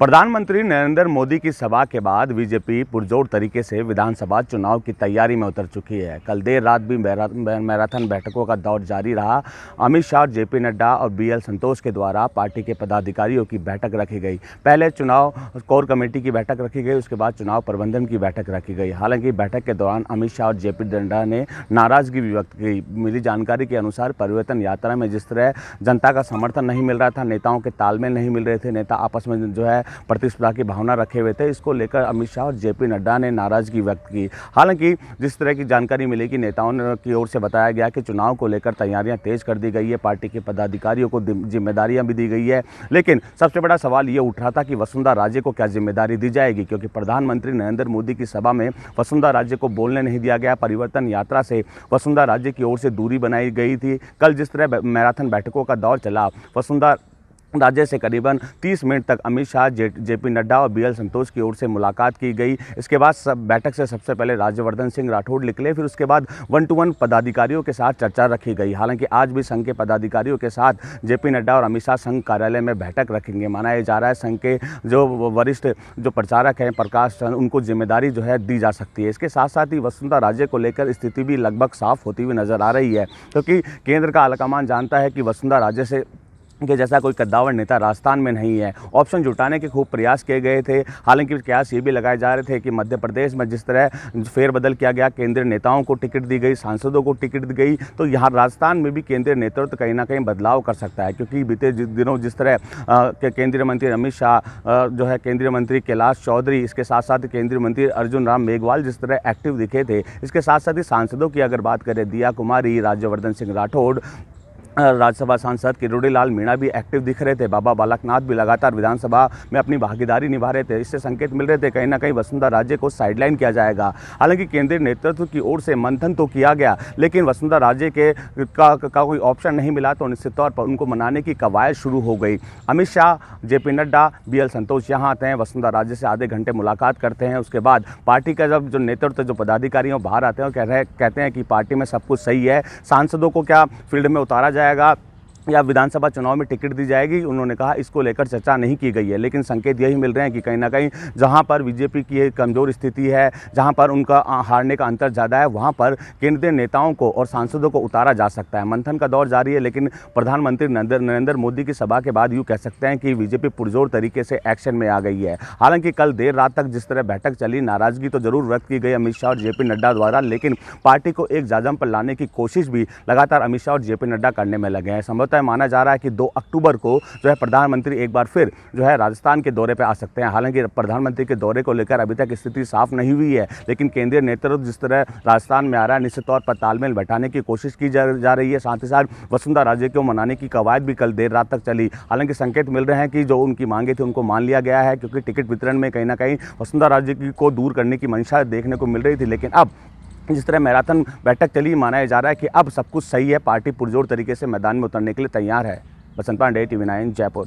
प्रधानमंत्री नरेंद्र मोदी की सभा के बाद बीजेपी पुरजोर तरीके से विधानसभा चुनाव की तैयारी में उतर चुकी है। कल देर रात भी मैराथन बैठकों का दौर जारी रहा। अमित शाह, जेपी नड्डा और बीएल संतोष के द्वारा पार्टी के पदाधिकारियों की बैठक रखी गई। पहले चुनाव कोर कमेटी की बैठक रखी गई, उसके बाद चुनाव प्रबंधन की बैठक रखी गई। हालांकि बैठक के दौरान अमित शाह और जेपी नड्डा ने नाराजगी भी व्यक्त की। मिली जानकारी के अनुसार परिवर्तन यात्रा में जिस तरह जनता का समर्थन नहीं मिल रहा था, नेताओं के तालमेल नहीं मिल रहे थे, नेता आपस में जो है प्रतिस्पर्धा की भावना रखे हुए थे, इसको लेकर अमित शाह और जेपी नड्डा ने नाराजगी व्यक्त की। हालांकि जिस तरह की जानकारी मिली कि नेताओं की ओर से बताया गया कि चुनाव को लेकर तैयारियां तेज कर दी गई है, पार्टी के पदाधिकारियों को जिम्मेदारियां भी दी गई है। लेकिन सबसे बड़ा सवाल ये उठ रहा था कि वसुंधरा राजे को क्या जिम्मेदारी दी जाएगी, क्योंकि प्रधानमंत्री नरेंद्र मोदी की सभा में वसुंधरा राजे को बोलने नहीं दिया गया। परिवर्तन यात्रा से वसुंधरा राजे की ओर से दूरी बनाई गई थी। कल जिस तरह मैराथन बैठकों का दौर चला, वसुंधरा राज्य से करीबन 30 मिनट तक अमित शाह, जेपी नड्डा और बीएल संतोष की ओर से मुलाकात की गई। इसके बाद बैठक से सबसे पहले राज्यवर्धन सिंह राठौड़ निकले, फिर उसके बाद 1-to-1 पदाधिकारियों के साथ चर्चा रखी गई। हालांकि आज भी संघ के पदाधिकारियों के साथ जेपी नड्डा और अमित शाह संघ कार्यालय में बैठक रखेंगे। माना जा रहा है संघ के जो वरिष्ठ जो प्रचारक हैं प्रकाश चंद, उनको जिम्मेदारी जो है दी जा सकती है। इसके साथ साथ ही वसुंधरा राजे को लेकर स्थिति भी लगभग साफ होती हुई नजर आ रही है, क्योंकि केंद्र का आलाकमान जानता है कि वसुंधरा राजे से कि जैसा कोई कद्दावर नेता राजस्थान में नहीं है। ऑप्शन जुटाने के खूब प्रयास किए गए थे। हालांकि प्रयास ये भी लगाए जा रहे थे कि मध्य प्रदेश में जिस तरह फेरबदल किया गया, केंद्रीय नेताओं को टिकट दी गई, सांसदों को टिकट दी गई, तो यहाँ राजस्थान में भी केंद्रीय नेतृत्व कहीं ना कहीं बदलाव कर सकता है। क्योंकि बीते दिनों जिस तरह केंद्रीय मंत्री अमित शाह जो है, केंद्रीय मंत्री कैलाश चौधरी, इसके साथ साथ केंद्रीय मंत्री अर्जुन राम मेघवाल जिस तरह एक्टिव दिखे थे, इसके साथ साथ ही सांसदों की अगर बात करें, दिया कुमारी, राज्यवर्धन सिंह राठौड़, राज्यसभा सांसद किरोड़ीलाल मीणा भी एक्टिव दिख रहे थे। बाबा बालकनाथ भी लगातार विधानसभा में अपनी भागीदारी निभा रहे थे। इससे संकेत मिल रहे थे कहीं ना कहीं वसुंधरा राजे को साइडलाइन किया जाएगा। हालांकि केंद्रीय नेतृत्व की ओर से मंथन तो किया गया, लेकिन वसुंधरा राजे का कोई ऑप्शन नहीं मिला, तो निश्चित तौर पर उनको मनाने की कवायद शुरू हो गई। अमित शाह, जेपी नड्डा, बीएल संतोष यहाँ आते हैं, वसुंधरा राजे से आधे घंटे मुलाकात करते हैं। उसके बाद पार्टी का जब जो नेतृत्व, जो पदाधिकारी बाहर आते हैं, कहते हैं कि पार्टी में सब कुछ सही है, सांसदों को क्या फील्ड में उतारा जाएगा या विधानसभा चुनाव में टिकट दी जाएगी, उन्होंने कहा इसको लेकर चर्चा नहीं की गई है। लेकिन संकेत यही मिल रहे हैं कि कहीं ना कहीं जहां पर बीजेपी की एक कमजोर स्थिति है, जहां पर उनका हारने का अंतर ज़्यादा है, वहां पर केंद्रीय नेताओं को और सांसदों को उतारा जा सकता है। मंथन का दौर जारी है, लेकिन प्रधानमंत्री नरेंद्र मोदी की सभा के बाद यूँ कह सकते हैं कि बीजेपी पुरजोर तरीके से एक्शन में आ गई है। हालांकि कल देर रात तक जिस तरह बैठक चली, नाराजगी तो जरूर व्यक्त की गई अमित शाह और जेपी नड्डा द्वारा, लेकिन पार्टी को एक जाजम पर लाने की कोशिश भी लगातार अमित शाह और जेपी नड्डा करने में लगे हैं। संभवतः माना जा रहा है कि 2 अक्टूबर को जो है प्रधानमंत्री एक बार फिर जो है राजस्थान के दौरे पे आ सकते हैं। हालांकि प्रधानमंत्री के दौरे को लेकर अभी तक स्थिति साफ नहीं हुई है, लेकिन केंद्रीय नेतृत्व जिस तरह राजस्थान में आ रहा है, निश्चित तौर पर तालमेल बैठाने की कोशिश की जा रही है। साथ ही साथ वसुंधरा राजे को मनाने की कवायद भी कल देर रात तक चली। हालांकि संकेत मिल रहे हैं कि जो उनकी मांगे थी उनको मान लिया गया है, क्योंकि टिकट वितरण में कहीं ना कहीं वसुंधरा राजे को दूर करने की मंशा देखने को मिल रही थी। लेकिन अब जिस तरह मैराथन बैठक चली, माना जा रहा है कि अब सब कुछ सही है, पार्टी पुरजोर तरीके से मैदान में उतरने के लिए तैयार है। बसंत पांडे, TV9 जयपुर।